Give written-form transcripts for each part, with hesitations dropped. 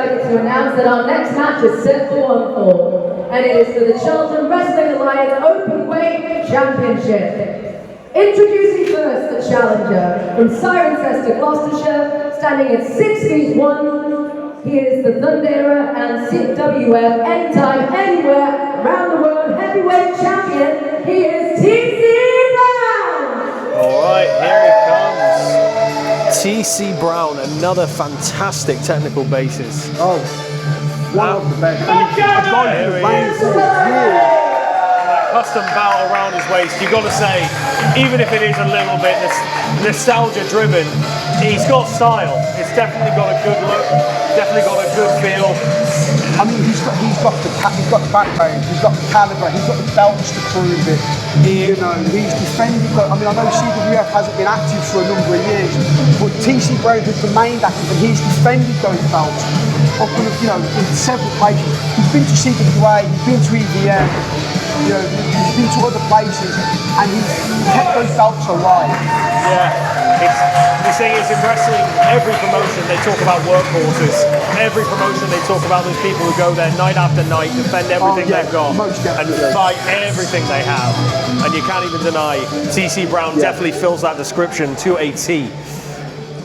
excited to announce that our next match is set for one fall, and it is for the Cheltenham Wrestling Alliance Open-Weight Championship. Introducing first the challenger from Cirencester, Gloucestershire, standing at 6 feet 1. He is the Thundera and CWA Anytime, Anywhere, around the world heavyweight champion. He is TC Brown! Alright, here he comes. TC Brown, another fantastic technical basis. Oh, one of the best. Custom belt around his waist. You've got to say, even if it is a little bit nostalgia driven, he's got style. It's definitely got a good look, definitely got a good feel. I mean, he's got the backbone, he's got the caliber, he's got the belts to prove it. You know, he's defended. I mean, I know CWF hasn't been active for a number of years, but TC Brown has remained active and he's defended those belts up in, in several places. He's been to CWA, he's been to EVM. He's been to other places and he's kept those belts alive. Yeah, the thing is, in wrestling, every promotion they talk about workhorses. Every promotion they talk about those people who go there night after night, defend everything they've got, and fight everything they have. And you can't even deny TC Brown definitely fills that description to a T.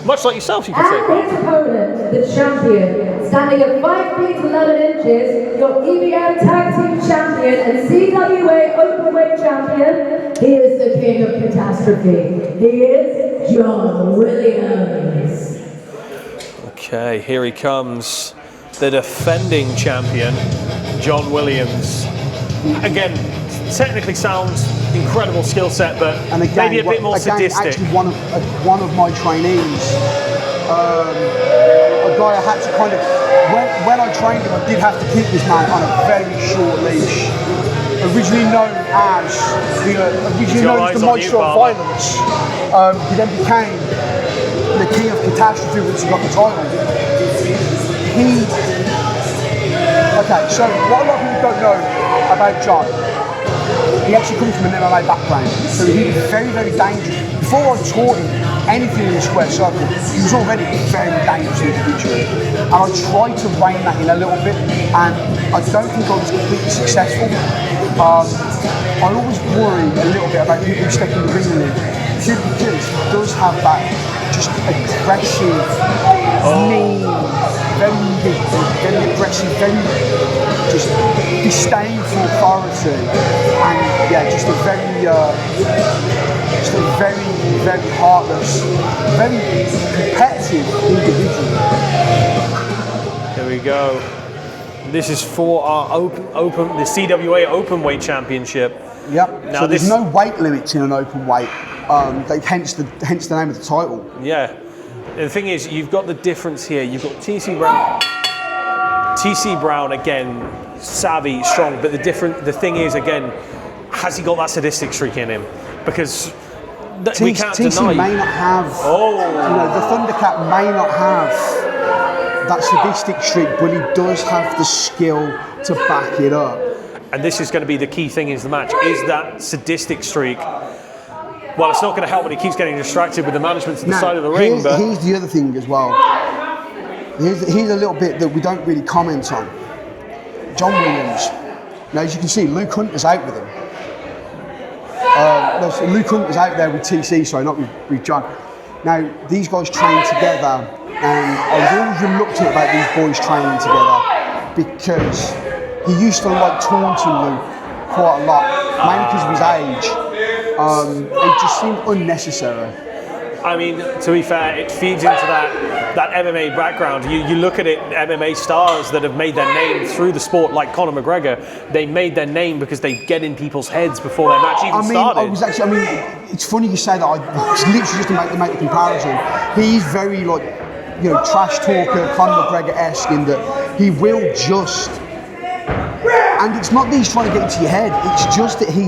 Much like yourself, you could say. And his opponent, the champion, standing at 5 feet 11 inches, your EVM Tag Team Champion and CWA Open-Weight Champion, he is the King of Catastrophe. He is John Williams. Okay, here he comes, the defending champion, John Williams. Again, technically sounds incredible skill set, but maybe a bit more sadistic. Actually, one of my trainees, a guy I had to kind of, when I trained him, I did have to keep this man on a very short leash. Originally known as the Moniker of Violence, he then became the King of Catastrophe, which he got the title. Okay, so what a lot of people don't know about John, he actually comes from an MMA background, so he was very, very dangerous. Before I taught him anything in the square circle, he was already a very dangerous individual. And I tried to rein that in a little bit, and I don't think I was completely successful. I always worry a little bit about people stepping the ring with him, purely because he does have that just aggressive, mean, very aggressive, very just disdainful authority, and just a very heartless, very competitive individual. Here we go. This is for our the CWA Open-Weight Championship. Yep. Now so there's no weight limits in an open weight. Hence the name of the title. Yeah. The thing is, you've got the difference here. You've got TC Brown. TC Brown, again, savvy, strong, but the thing is, again, has he got that sadistic streak in him? Because we can't deny. TC may not have, the Thundercat may not have that sadistic streak, but he does have the skill to back it up. And this is going to be the key thing in the match, is that sadistic streak. Well, it's not going to help when he keeps getting distracted with the management to the side of the ring. But here's the other thing as well. Here's a little bit that we don't really comment on. John Williams. Now, as you can see, Luke Hunt is out with him. Luke Hunt is out there with TC, sorry, not with John. Now, these guys train together, and I was always reluctant about these boys training together because he used to like taunting Luke quite a lot, mainly because of his age. It just seemed unnecessary. I mean, to be fair, it feeds into that MMA background. You look at it, MMA stars that have made their name through the sport, like Conor McGregor, they made their name because they get in people's heads before their match even started. It's funny you say that. It's literally just to make the comparison. He's very trash talker, Conor McGregor-esque in that he will just. And it's not that he's trying to get into your head. It's just that he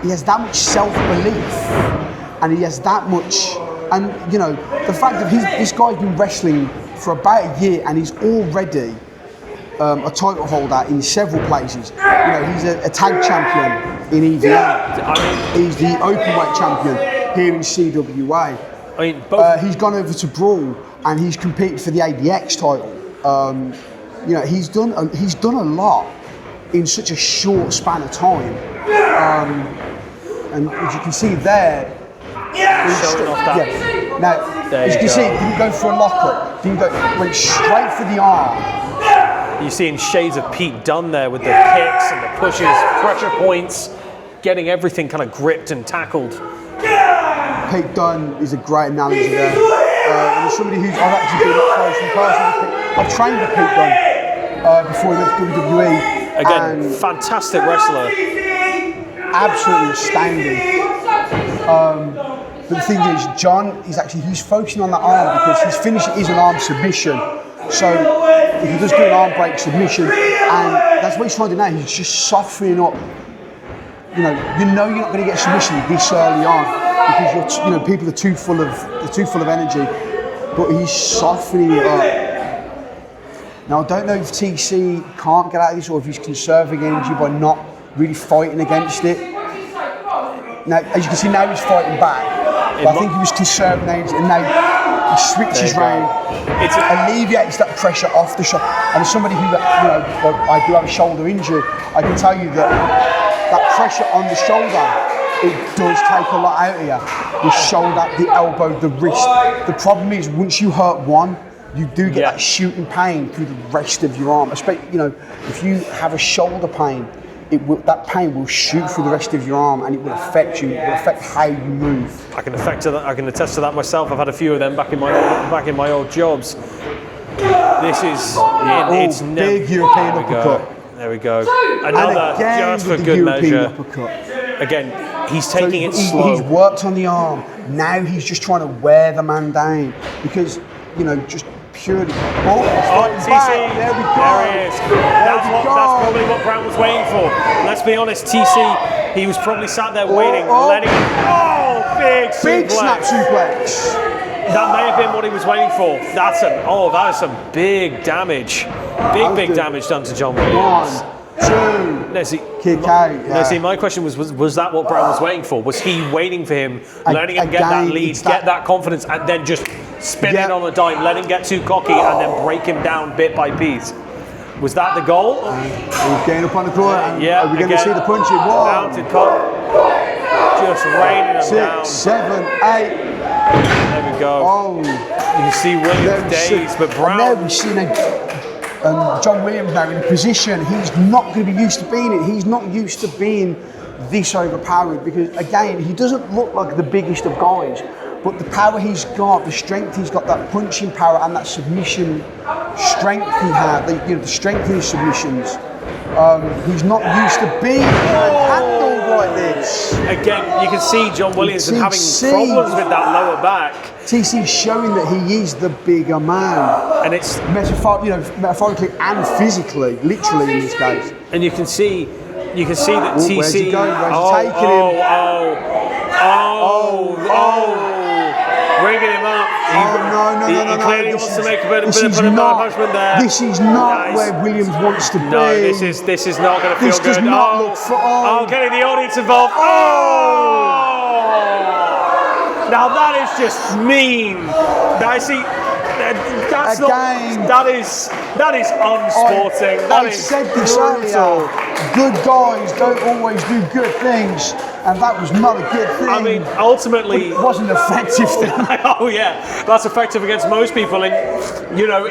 has that much self-belief, and he has that much. And the fact that this guy's been wrestling for about a year and he's already a title holder in several places. He's a tag champion in EVM. He's the open-weight champion here in CWA. He's gone over to Brawl and he's competed for the ADX title. You know, he's done a lot in such a short span of time. And as you can see there, Showing off that. yeah. Now, There as you you can see, he didn't go for a lockup. Went straight for the arm. You're seeing shades of Pete Dunne there with the kicks and the pushes, pressure points, getting everything kind of gripped and tackled. Pete Dunne is a great analogy there. And as somebody who's I've actually been up close and personal with Pete, I've trained with Pete Dunne before he went to WWE. Again, fantastic wrestler. Absolutely astounding. But the thing is, John he's focusing on that arm because his finish is an arm submission. So if he does do an arm break submission, and that's what he's trying to do now, he's just softening up. You know you're not going to get submission this early on because people are too full of energy. But he's softening it up. Now I don't know if TC can't get out of this or if he's conserving energy by not really fighting against it. Now, as you can see, now he's fighting back. But I think he was conserving energy, and now he switches round. It alleviates that pressure off the shoulder. And as somebody who, I do have a shoulder injury, I can tell you that pressure on the shoulder, it does take a lot out of you. The shoulder, the elbow, the wrist. The problem is, once you hurt one, you do get that shooting pain through the rest of your arm. Especially, if you have a shoulder pain, that pain will shoot through the rest of your arm, and it will affect you. It will affect how you move. I can attest to that myself. I've had a few of them back in my old jobs. This is it's big European uppercut. There we go. Another just for good measure. Uppercut. Again, he's taking it slow. He's worked on the arm. Now he's just trying to wear the man down because just purely. TC. There we go. There he is. That's probably what Brown was waiting for. Let's be honest, TC, he was probably sat there waiting, letting it. Big snap suplex. That may have been what he was waiting for. That is some big damage. Big damage done to John Williams. 1, 2, kick out. Now, see, my question was that what Brown was waiting for? Was he waiting for him, letting him get that lead, get that confidence, and then just spin it on a dime, let him get too cocky, and then break him down bit by piece? Was that the goal? He's getting up on the floor. Are we going to see the punching? Mounted pump. Just raining him down. 6, 7, 8. There we go. You can see Williams dazed, but Brown. And there we've seen John Williams now in a position he's not going to be used to being in. He's not used to being this overpowered because, again, he doesn't look like the biggest of guys, but the power he's got, the strength he's got, that punching power and that submission strength he had, the strength in his submissions, he's not used to being handled like this. Again, you can see John Williams having problems with that lower back. TC's showing that he is the bigger man, and it's metaphorically and physically, literally in this case. And you can see that TC. Where's he going? Where's he taking him? Bringing him up. No. He clearly wants to make a bit of another punishment there. This is not where Williams wants to be. No, this is not going to feel good. This does not look for getting the audience involved. Now that is just mean. Now see, that is unsporting. I said this earlier. Good guys don't always do good things, and that was not a good thing. I mean, ultimately, it wasn't effective. Oh yeah, that's effective against most people. And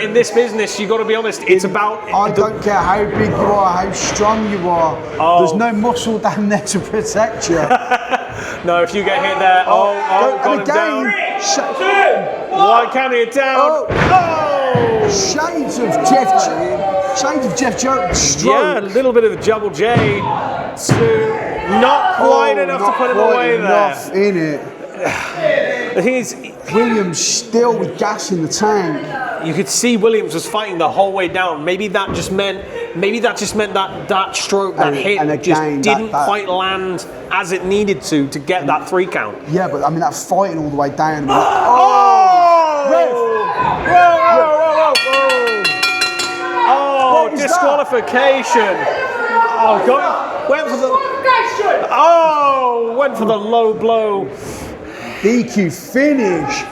in this business, you got to be honest. It's about. I don't care how big you are, how strong you are. There's no muscle down there to protect you. No, if you get hit there, got him down. Why can't he down? Shades of Jeff Jones. Yeah, a little bit of the double J. Not quite enough to put him away there. In it. The thing is, Williams still with gas in the tank. You could see Williams was fighting the whole way down. Maybe that just meant that stroke, that hit, just didn't quite land as it needed to get that 3 count. Yeah, but I mean that fighting all the way down. Disqualification. Went for the low blow. DQ finish.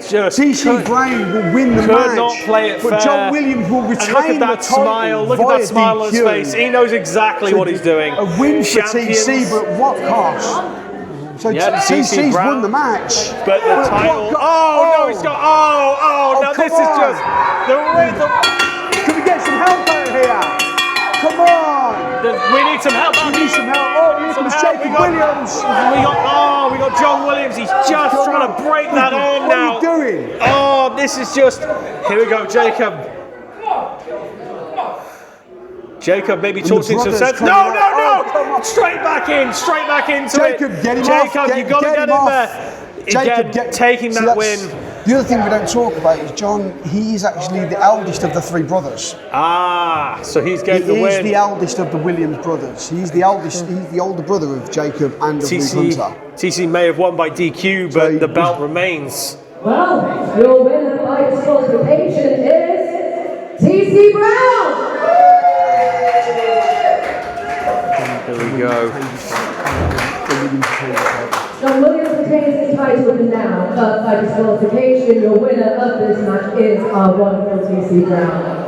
just TC Brown will win the match. Could not play it but fair. John Williams will retain and look at that the title smile. Look at via that smile on his DQ. face. He knows exactly what he's doing. A win for Champions. TC, but what cost? So TC's won the match. But the title. No, he's got. Now this is just the rhythm. Can we get some help out here? Come on. We need some help. We need some help. Here comes Jacob Williams. We got John Williams. He's just trying to break that arm now. What are you doing? Oh, this is just. Here we go, Jacob. Jacob maybe talks in some sense. No! Straight back into Jacob, it. get him Jacob, off. you got to get in there. Jacob, taking that win. The other thing we don't talk about is John, he's actually the eldest of the three brothers. So he's getting the win. He's the eldest of the Williams brothers. He's the eldest, he's the older brother of Jacob and of Luke Hunter. TC may have won by DQ, but the belt remains. Well, your winner by disqualification is TC Brown! Here we go. John Williams retains the title for now, but by disqualification, your winner of this match is our wonderful TC Brown.